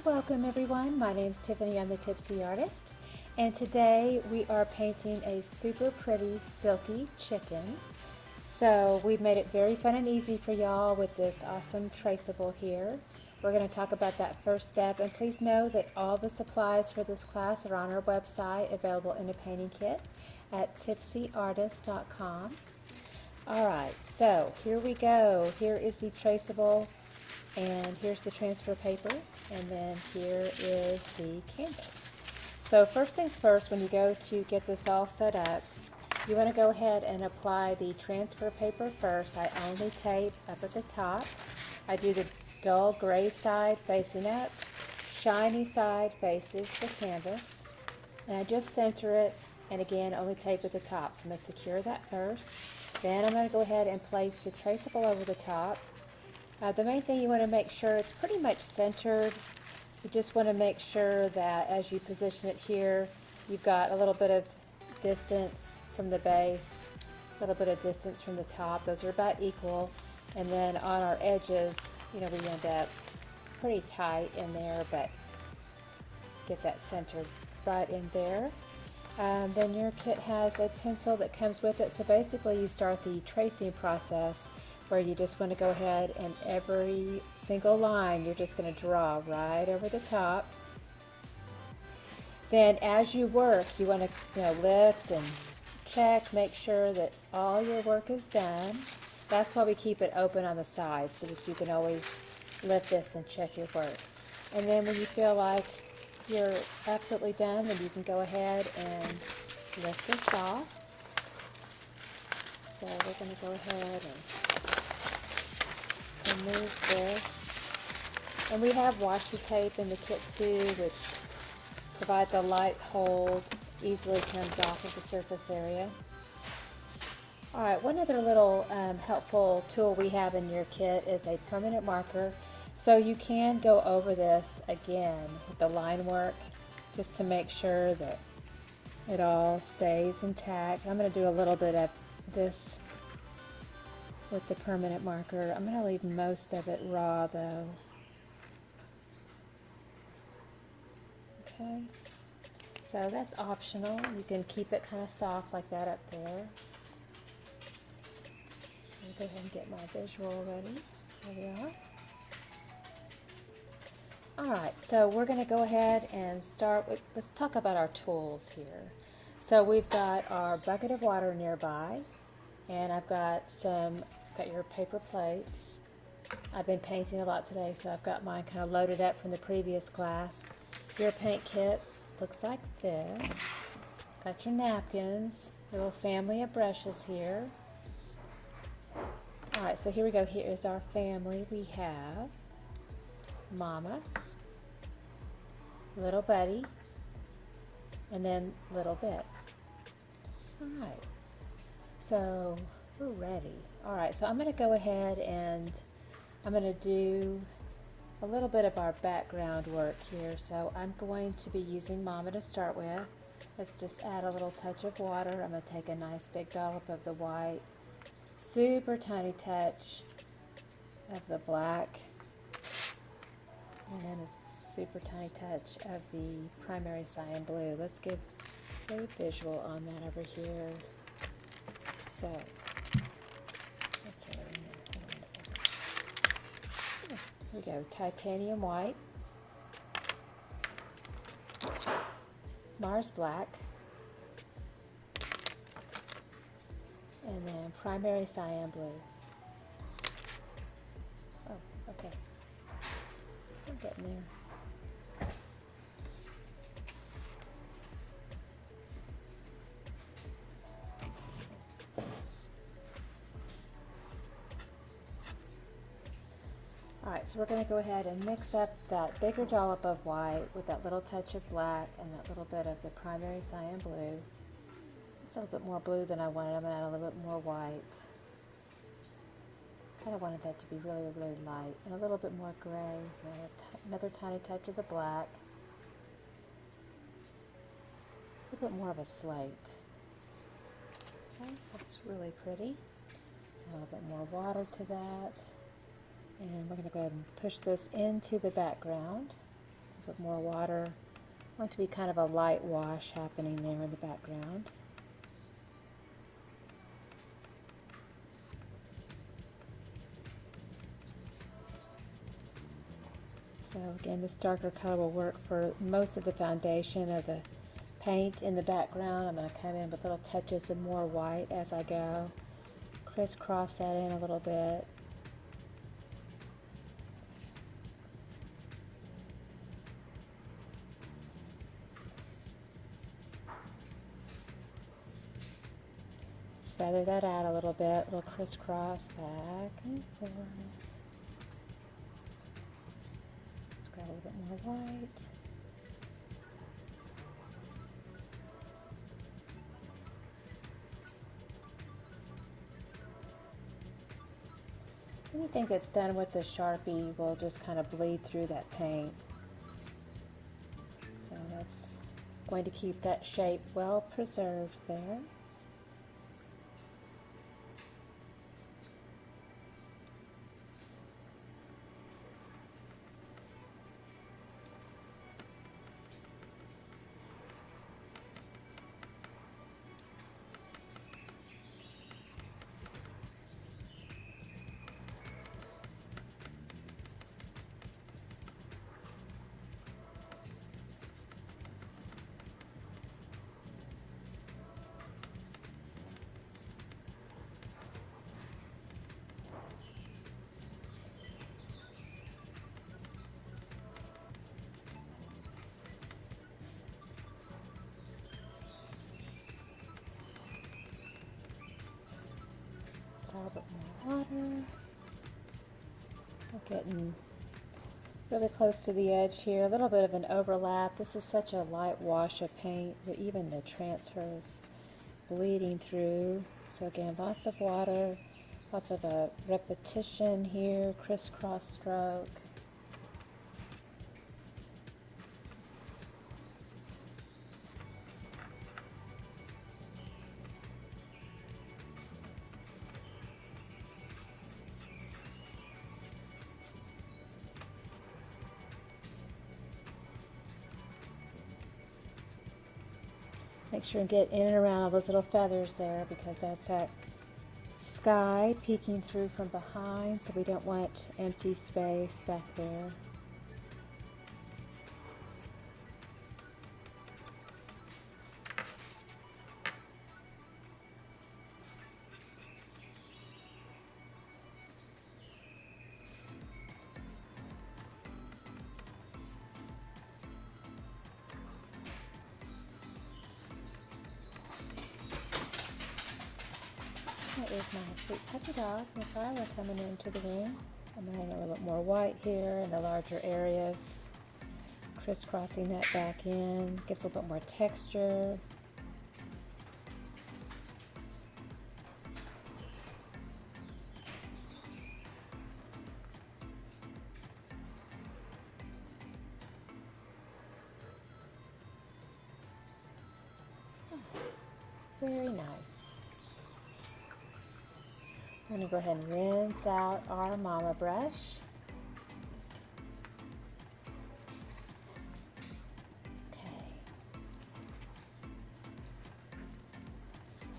Welcome everyone, my name's Tiffany, I'm the Tipsy Artist, and today we are painting a super pretty silky chicken. So we've made it very fun and easy for y'all with this awesome traceable here. We're going to talk about that first step, and please know that all the supplies for this class are on our website, available in a painting kit at tipsyartist.com. Alright, so here we go. Here is the traceable, and here's the transfer paper, and then here is the canvas. So first things first, when you go to get this all set up, you want to go ahead and apply the transfer paper first. I only tape up at the top. I do the dull gray side facing up, shiny side faces the canvas, and I just center it, and again only tape at the top. So I'm going to secure that first. Then I'm going to go ahead and place the traceable over the top. The main thing, you want to make sure it's pretty much centered. You just want to make sure that as you position it here, you've got a little bit of distance from the base, a little bit of distance from the top. Those are about equal. And then on our edges, we end up pretty tight in there, but get that centered right in there. Then your kit has a pencil that comes with it. So basically you start the tracing process where you just want to go ahead and every single line you're just going to draw right over the top. Then as you work, you want to lift and check, make sure that all your work is done. That's why we keep it open on the side, so that you can always lift this and check your work. And then when you feel like you're absolutely done, then you can go ahead and lift this off. So we're going to go ahead and remove this. And we have washi tape in the kit too, which provides a light hold, easily comes off of the surface area. Alright, one other little helpful tool we have in your kit is a permanent marker. So you can go over this again with the line work just to make sure that it all stays intact. I'm going to do a little bit of this with the permanent marker. I'm going to leave most of it raw though. Okay, so that's optional. You can keep it kind of soft like that up there. I'll go ahead and get my visual ready. There we are. Alright, so we're going to go ahead and start with, let's talk about our tools here. So we've got our bucket of water nearby, and I've got your paper plates. I've been painting a lot today, so I've got mine kind of loaded up from the previous class. Your paint kit looks like this. Got your napkins, little family of brushes here. Alright, so here we go. Here is our family. We have Mama, Little Buddy, and then Little Bit. Alright, so we're ready. Alright, so I'm going to go ahead and I'm going to do a little bit of our background work here. So I'm going to be using Mama to start with. Let's just add a little touch of water. I'm going to take a nice big dollop of the white, super tiny touch of the black, and then a super tiny touch of the primary cyan blue. Let's give a visual on that over here. So that's right in there. Hold on a second. Here we go. Titanium white, Mars black, and then primary cyan blue. Oh, okay. I'm getting there. Alright, so we're going to go ahead and mix up that bigger dollop of white with that little touch of black and that little bit of the primary cyan blue. It's a little bit more blue than I wanted. I'm going to add a little bit more white. Kind of wanted that to be really, really light. And a little bit more gray. So another tiny touch of the black. A little bit more of a slate. Okay, that's really pretty. A little bit more water to that. And we're going to go ahead and push this into the background. Put more water. I want to be kind of a light wash happening there in the background. So again, this darker color will work for most of the foundation of the paint in the background. I'm going to come in with little touches of more white as I go. Crisscross that in a little bit. Just feather that out a little bit, little crisscross back and forth. Let's grab a little bit more white. Anything that's done with the Sharpie will just kind of bleed through that paint. So that's going to keep that shape well preserved there. A little bit more water. We're getting really close to the edge here. A little bit of an overlap. This is such a light wash of paint that even the transfer is bleeding through. So again, lots of water, lots of a repetition here, crisscross stroke. Make sure and get in and around all those little feathers there, because that's that sky peeking through from behind, so we don't want empty space back there. That is my sweet puppy dog, Miss Isla, coming into the room. I'm adding a little bit more white here in the larger areas, crisscrossing that back in, gives a little bit more texture. Very nice. I'm going to go ahead and rinse out our mama brush. Okay.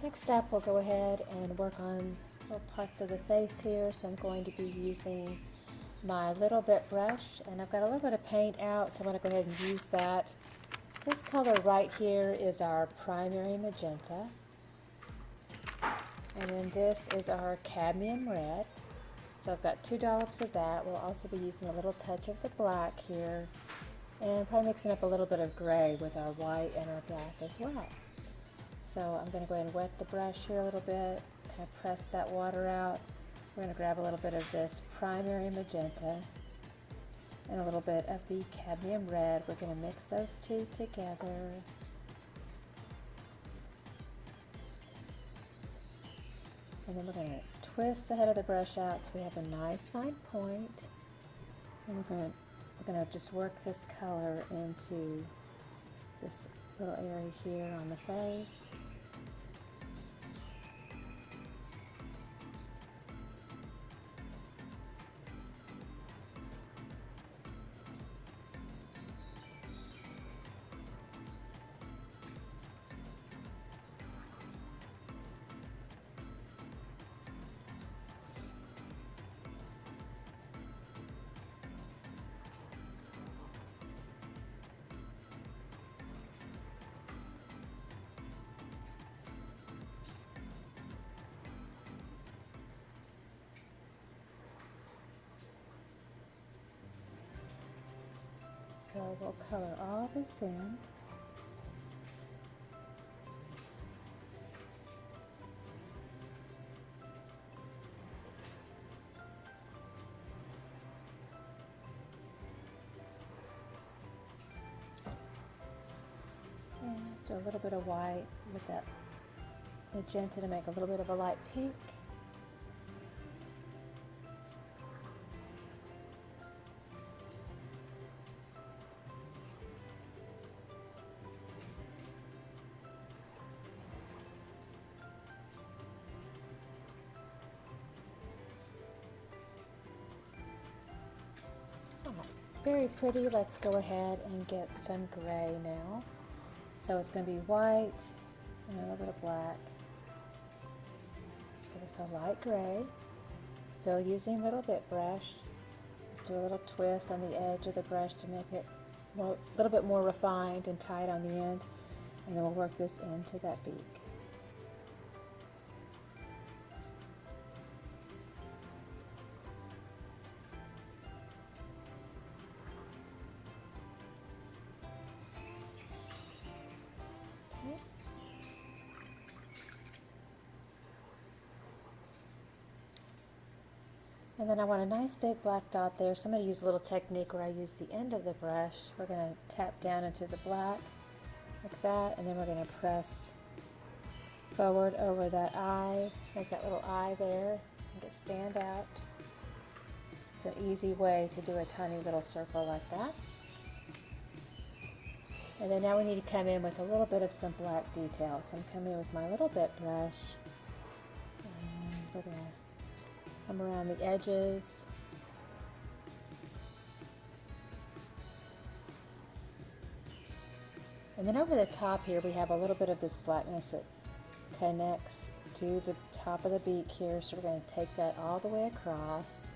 Next up, we'll go ahead and work on little parts of the face here. So I'm going to be using my little bit brush, and I've got a little bit of paint out, so I'm going to go ahead and use that. This color right here is our primary magenta. And then this is our Cadmium Red. So I've got 2 dollops of that. We'll also be using a little touch of the black here, and probably mixing up a little bit of gray with our white and our black as well. So I'm going to go ahead and wet the brush here a little bit, kind of press that water out. We're going to grab a little bit of this primary magenta and a little bit of the Cadmium Red. We're going to mix those two together. And then we're going to twist the head of the brush out so we have a nice fine point. And we're going to just work this color into this little area here on the face. So we'll color all this in. And just do a little bit of white with that magenta to make a little bit of a light pink. Very pretty. Let's go ahead and get some gray now. So it's going to be white and a little bit of black. Give us a light gray. Still using a little bit brush. Do a little twist on the edge of the brush to make it a little bit more refined and tight on the end. And then we'll work this into that beak. And then I want a nice big black dot there, so I'm going to use a little technique where I use the end of the brush. We're going to tap down into the black like that, and then we're going to press forward over that eye, make that little eye there, make it stand out. It's an easy way to do a tiny little circle like that. And then now we need to come in with a little bit of some black details. So I'm coming in with my little bit brush, and we're going to come around the edges. And then over the top here we have a little bit of this blackness that connects to the top of the beak here. So we're going to take that all the way across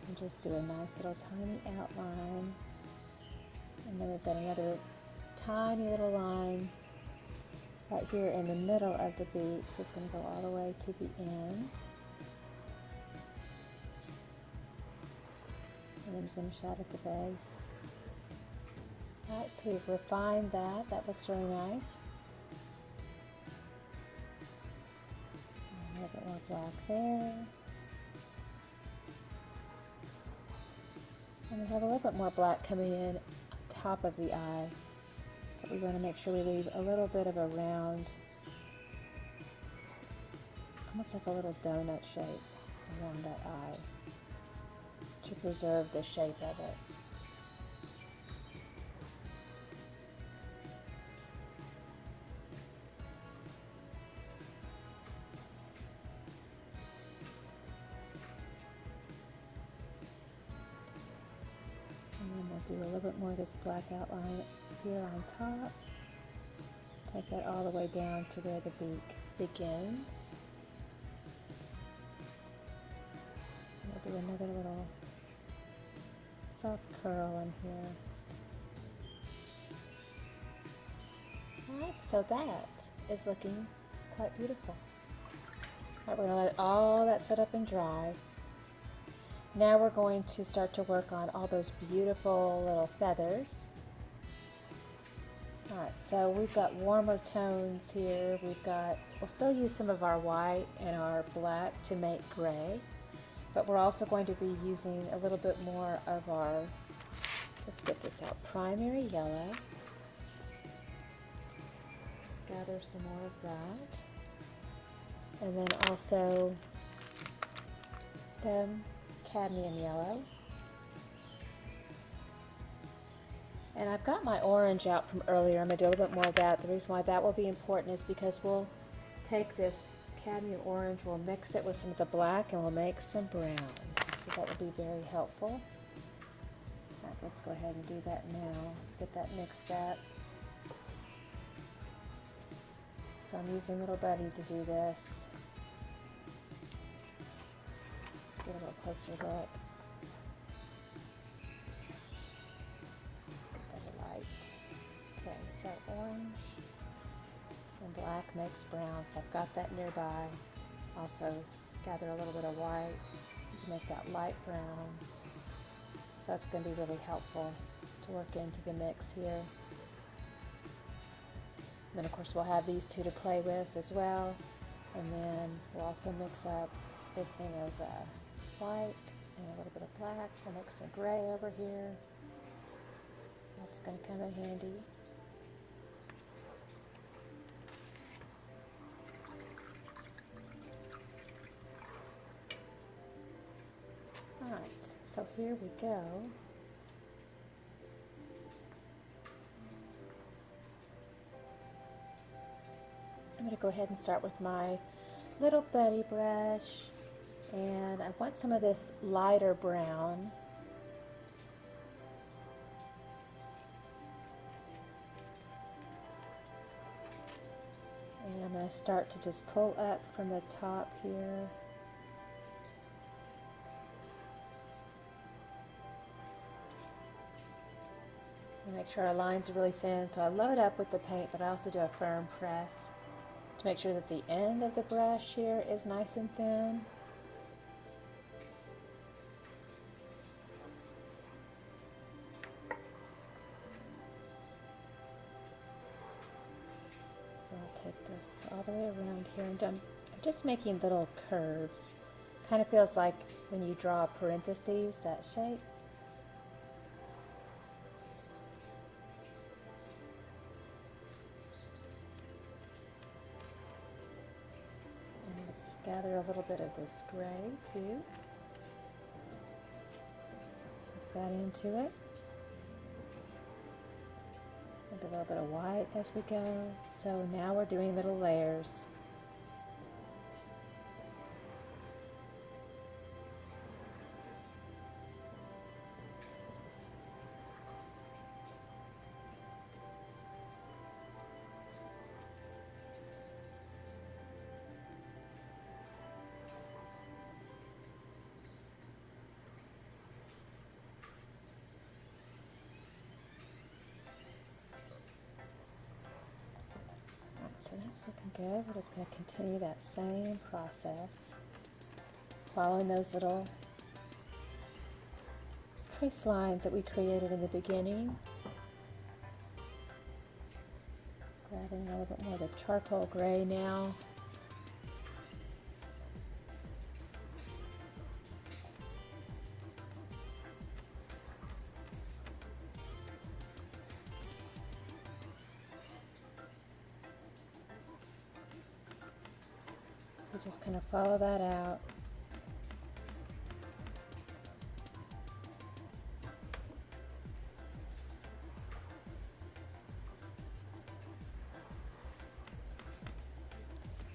and just do a nice little tiny outline. And then we've got another tiny little line right here in the middle of the beak. So it's going to go all the way to the end. And then finish out at the base. Alright, so we've refined that. That looks really nice. A little bit more black there. And we have a little bit more black coming in on top of the eye. But we want to make sure we leave a little bit of a round, almost like a little donut shape around that eye, to preserve the shape of it. And then we'll do a little bit more of this black outline here on top. Take that all the way down to where the beak begins. And we'll do another little soft curl in here. Alright, so that is looking quite beautiful. Alright, we're going to let all that set up and dry. Now we're going to start to work on all those beautiful little feathers. Alright, so we've got warmer tones here. We'll still use some of our white and our black to make gray. But we're also going to be using a little bit more of our, let's get this out, primary yellow. Let's gather some more of that. And then also some cadmium yellow. And I've got my orange out from earlier. I'm going to do a little bit more of that. The reason why that will be important is because we'll take this cadmium orange, we'll mix it with some of the black, and we'll make some brown. So that will be very helpful. All right, let's go ahead and do that now. Let's get that mixed up. So I'm using Little Buddy to do this. Let's get a little closer look. Get a light. Okay, so orange and black makes brown, so I've got that nearby. Also gather a little bit of white to make that light brown. So that's going to be really helpful. to work into the mix here. And then of course we'll have these two to play with as well. And then we'll also mix up a big thing of white and a little bit of black. We'll mix some gray over here. That's going to come in handy. Alright, so here we go. I'm going to go ahead and start with my little buddy brush, and I want some of this lighter brown. And I'm going to start to just pull up from the top here. And make sure our lines are really thin. So I load up with the paint, but I also do a firm press to make sure that the end of the brush here is nice and thin. So I'll take this all the way around here, and I'm just making little curves. Kind of feels like when you draw parentheses, that shape. Gather a little bit of this gray too. Put that into it. Maybe a little bit of white as we go. So now we're doing little layers. So that's looking good. We're just going to continue that same process, following those little trace lines that we created in the beginning. Grabbing a little bit more of the charcoal gray now. Just kind of follow that out.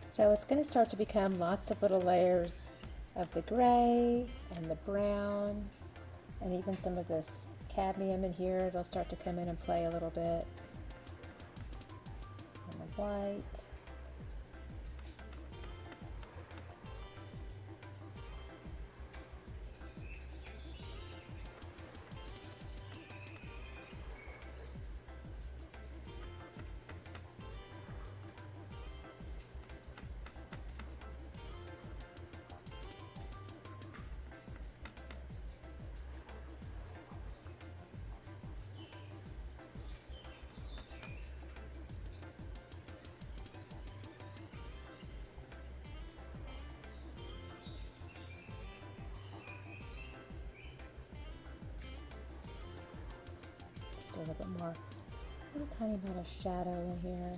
So it's going to start to become lots of little layers of the gray and the brown and even some of this cadmium in here. It'll start to come in and play a little bit. And the white. A little bit more, a little tiny amount of shadow in here.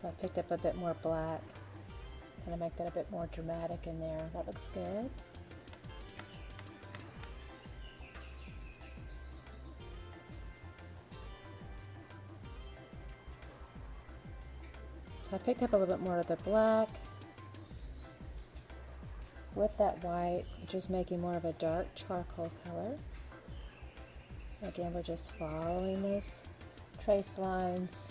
So I picked up a bit more black, kind of make that a bit more dramatic in there. That looks good. So I picked up a little bit more of the black with that white, which is making more of a dark charcoal color. Again, we're just following those trace lines.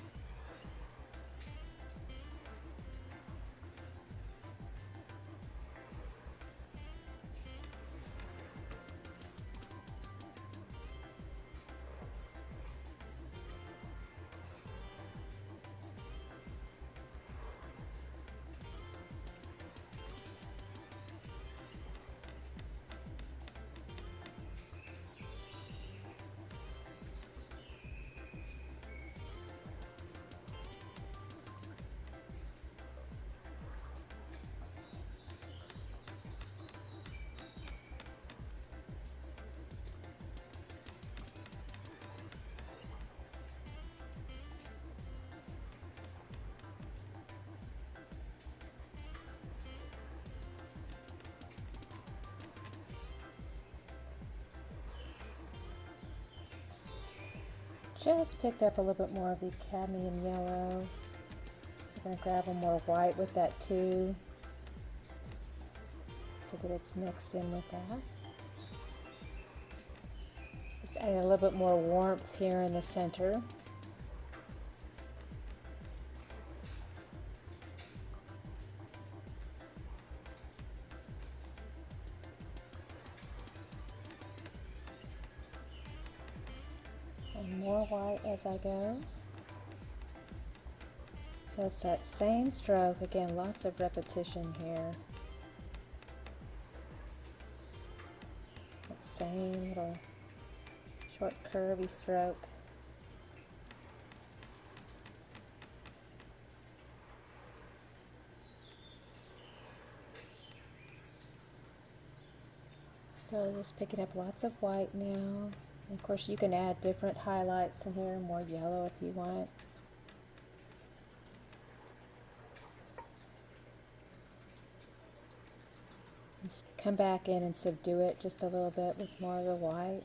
just picked up a little bit more of the Cadmium Yellow. I'm going to grab a more white with that too, so that it's mixed in with that. Just add a little bit more warmth here in the center. And more white as I go. So it's that same stroke, again, lots of repetition here. That same little short curvy stroke. So just picking up lots of white now. And of course you can add different highlights in here, more yellow if you want. Just come back in and subdue it just a little bit with more of the white.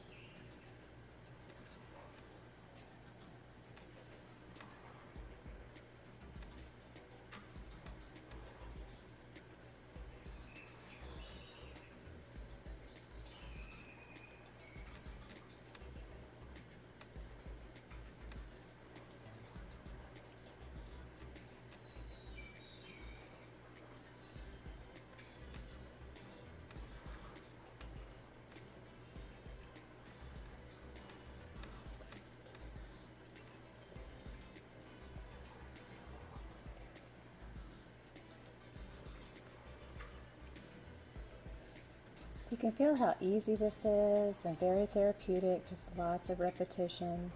You can feel how easy this is and very therapeutic, just lots of repetition.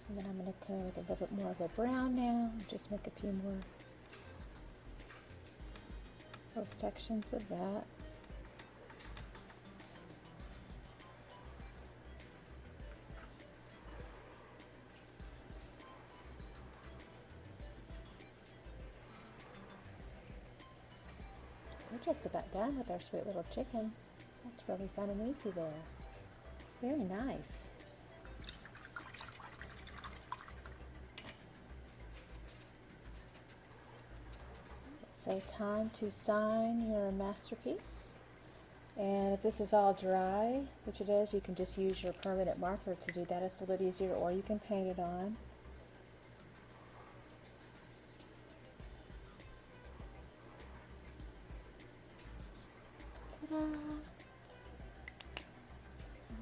And then I'm going to come in with a little bit more of a brown now, just make a few more little sections of that. We're just about done with our sweet little chicken. That's really fun and easy there. Very nice. So time to sign your masterpiece. And if this is all dry, which it is, you can just use your permanent marker to do that. It's a little easier, or you can paint it on.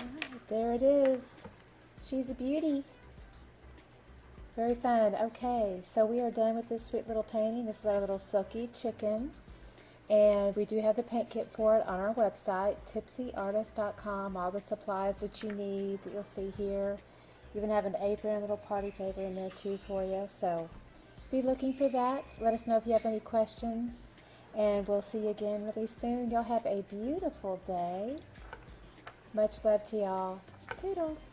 Alright, there it is. She's a beauty. Very fun. Okay, so we are done with this sweet little painting. This is our little Silkie chicken. And we do have the paint kit for it on our website, tipsyartist.com. All the supplies that you need that you'll see here. We even have an apron, a little party favor in there too for you. So be looking for that. Let us know if you have any questions. And we'll see you again really soon. Y'all have a beautiful day. Much love to y'all. Toodles.